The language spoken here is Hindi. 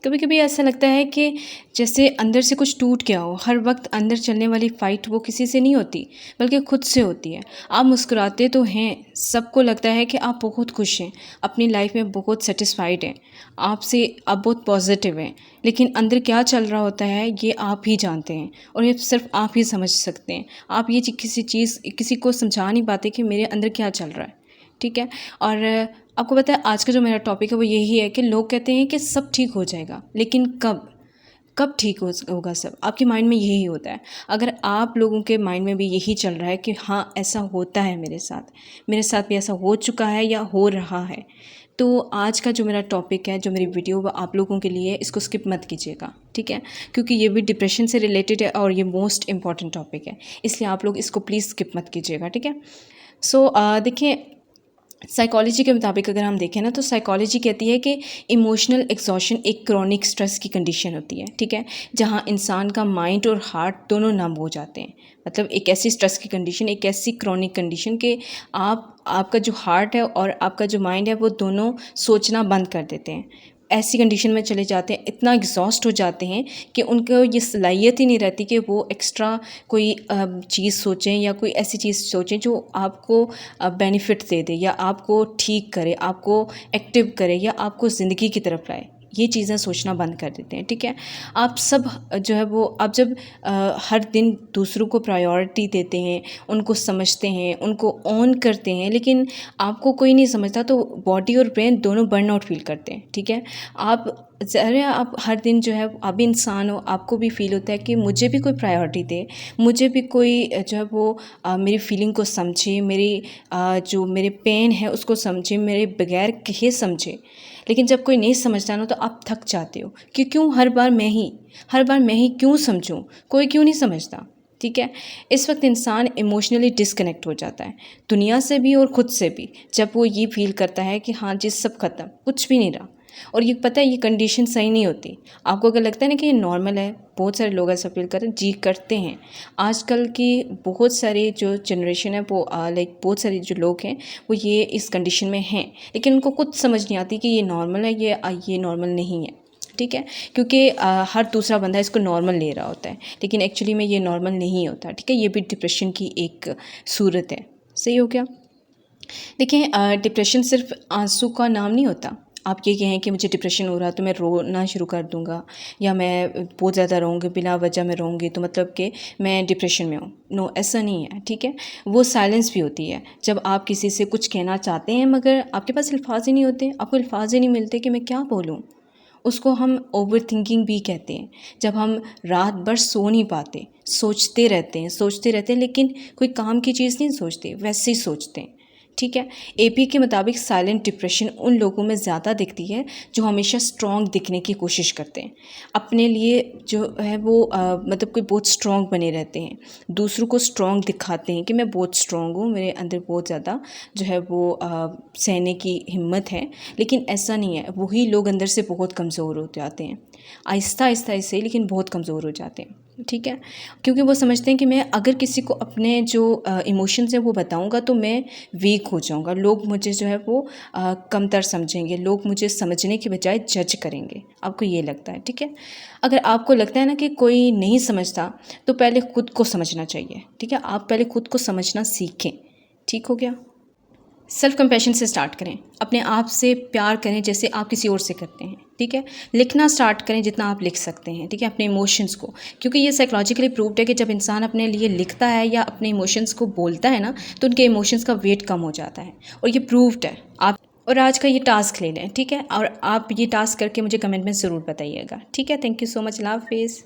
कभी कभी ऐसा लगता है कि जैसे अंदर से कुछ टूट गया हो। हर वक्त अंदर चलने वाली फ़ाइट वो किसी से नहीं होती, बल्कि खुद से होती है। आप मुस्कुराते तो हैं, सबको लगता है कि आप बहुत खुश हैं, अपनी लाइफ में बहुत सेटिस्फाइड हैं, आपसे आप बहुत पॉजिटिव हैं, लेकिन अंदर क्या चल रहा होता है ये आप ही जानते हैं और ये सिर्फ आप ही समझ सकते हैं। आप ये किसी को समझा नहीं पाते कि मेरे अंदर क्या चल रहा है। ठीक है। और आपको पता है आज का जो मेरा टॉपिक है वो यही है कि लोग कहते हैं कि सब ठीक हो जाएगा, लेकिन कब कब ठीक होगा सब? आपके माइंड में यही होता है। अगर आप लोगों के माइंड में भी यही चल रहा है कि हाँ ऐसा होता है मेरे साथ भी ऐसा हो चुका है या हो रहा है, तो आज का जो मेरा टॉपिक है, जो मेरी वीडियो वो आप लोगों के लिए, इसको स्किप मत कीजिएगा। ठीक है, क्योंकि ये भी डिप्रेशन से रिलेटेड है और ये मोस्ट इम्पॉर्टेंट टॉपिक है, इसलिए आप लोग इसको प्लीज़ स्किप मत कीजिएगा। ठीक है। सो देखिए, साइकोलॉजी के मुताबिक अगर हम देखें ना, तो साइकोलॉजी कहती है कि इमोशनल एग्जॉशन एक क्रॉनिक स्ट्रेस की कंडीशन होती है। ठीक है, जहाँ इंसान का माइंड और हार्ट दोनों नम हो जाते हैं। मतलब एक ऐसी स्ट्रेस की कंडीशन, एक ऐसी क्रॉनिक कंडीशन कि आपका जो हार्ट है और आपका जो माइंड है वो दोनों सोचना बंद कर देते हैं। ऐसी कंडीशन में चले जाते हैं, इतना एग्जॉस्ट हो जाते हैं कि उनको ये सलाहियत ही नहीं रहती कि वो एक्स्ट्रा कोई चीज़ सोचें या कोई ऐसी चीज़ सोचें जो आपको बेनिफिट दे दे या आपको ठीक करे, आपको एक्टिव करे या आपको ज़िंदगी की तरफ लाए। ये चीज़ें सोचना बंद कर देते हैं। ठीक है, आप सब जो है वो आप जब हर दिन दूसरों को प्रायोरिटी देते हैं, उनको समझते हैं, उनको ऑन करते हैं, लेकिन आपको कोई नहीं समझता, तो बॉडी और ब्रेन दोनों बर्नआउट फील करते हैं। ठीक है, आप हर दिन जो है, आप भी इंसान हो, आपको भी फील होता है कि मुझे भी कोई प्रायोरिटी दे, मुझे भी कोई जो है वो मेरी फीलिंग को समझे, जो मेरे पेन है उसको समझे, मेरे बगैर कहे समझे। लेकिन जब कोई नहीं समझता ना, तो आप थक जाते हो कि क्यों हर बार मैं ही क्यों समझूं, कोई क्यों नहीं समझता। ठीक है, इस वक्त इंसान इमोशनली डिस्कनेक्ट हो जाता है, दुनिया से भी और ख़ुद से भी, जब वो ये फील करता है कि हाँ जी सब ख़त्म, कुछ भी नहीं रहा। और ये पता है ये कंडीशन सही नहीं होती। आपको अगर लगता है ना कि ये नॉर्मल है, बहुत सारे लोग ऐसा फील करते हैं। आजकल की बहुत सारी जो जनरेशन है वो बहुत सारे जो लोग हैं वो ये इस कंडीशन में हैं, लेकिन उनको कुछ समझ नहीं आती कि ये नॉर्मल है, ये नॉर्मल नहीं है। ठीक है, क्योंकि हर दूसरा बंदा इसको नॉर्मल ले रहा होता है, लेकिन एक्चुअली में ये नॉर्मल नहीं होता। ठीक है, ये भी डिप्रेशन की एक सूरत है। सही हो गया। देखिए, डिप्रेशन सिर्फ आंसू का नाम नहीं होता। आप ये कहें कि मुझे डिप्रेशन हो रहा है तो मैं रोना शुरू कर दूंगा, या मैं बहुत ज़्यादा रोऊंगी, बिना वजह में रोऊंगी तो मतलब कि मैं डिप्रेशन में हूँ। नो, ऐसा नहीं है। ठीक है, वो साइलेंस भी होती है, जब आप किसी से कुछ कहना चाहते हैं मगर आपके पास अल्फाज ही नहीं होते, आपको अल्फाज ही नहीं मिलते कि मैं क्या बोलूँ। उसको हम ओवर थिंकिंग भी कहते हैं। जब हम रात भर सो नहीं पाते, सोचते रहते हैं, लेकिन कोई काम की चीज़ नहीं सोचते, वैसे ही सोचते हैं। ठीक है, एपी के मुताबिक साइलेंट डिप्रेशन उन लोगों में ज़्यादा दिखती है जो हमेशा स्ट्रॉन्ग दिखने की कोशिश करते हैं, अपने लिए जो है वो मतलब कोई बहुत स्ट्रॉन्ग बने रहते हैं, दूसरों को स्ट्रॉन्ग दिखाते हैं कि मैं बहुत स्ट्रॉन्ग हूँ, मेरे अंदर बहुत ज़्यादा जो है वो सहने की हिम्मत है। लेकिन ऐसा नहीं है, वही लोग अंदर से बहुत कमज़ोर हो जाते हैं, आहिस्ता आहिस्ता ऐसे, लेकिन बहुत कमज़ोर हो जाते हैं। ठीक है, क्योंकि वो समझते हैं कि मैं अगर किसी को अपने जो इमोशंस हैं वो बताऊंगा तो मैं वीक हो जाऊंगा, लोग मुझे जो है वो कमतर समझेंगे, लोग मुझे समझने के बजाय जज करेंगे। आपको ये लगता है। ठीक है, अगर आपको लगता है ना कि कोई नहीं समझता, तो पहले खुद को समझना चाहिए। ठीक है, आप पहले खुद को समझना सीखें। ठीक हो गया। सेल्फ कंपैशन से स्टार्ट करें, अपने आप से प्यार करें जैसे आप किसी और से करते हैं। ठीक है, लिखना स्टार्ट करें जितना आप लिख सकते हैं। ठीक है, अपने इमोशंस को, क्योंकि ये साइकोलॉजिकली प्रूव्ड है कि जब इंसान अपने लिए लिखता है या अपने इमोशंस को बोलता है ना, तो उनके इमोशंस का वेट कम हो जाता है, और ये प्रूव्ड है। आप और आज का ये टास्क ले लें। ठीक है, और आप ये टास्क करके मुझे कमेंट में ज़रूर बताइएगा। ठीक है, थैंक यू सो मच, अल्लाह हाफिज़।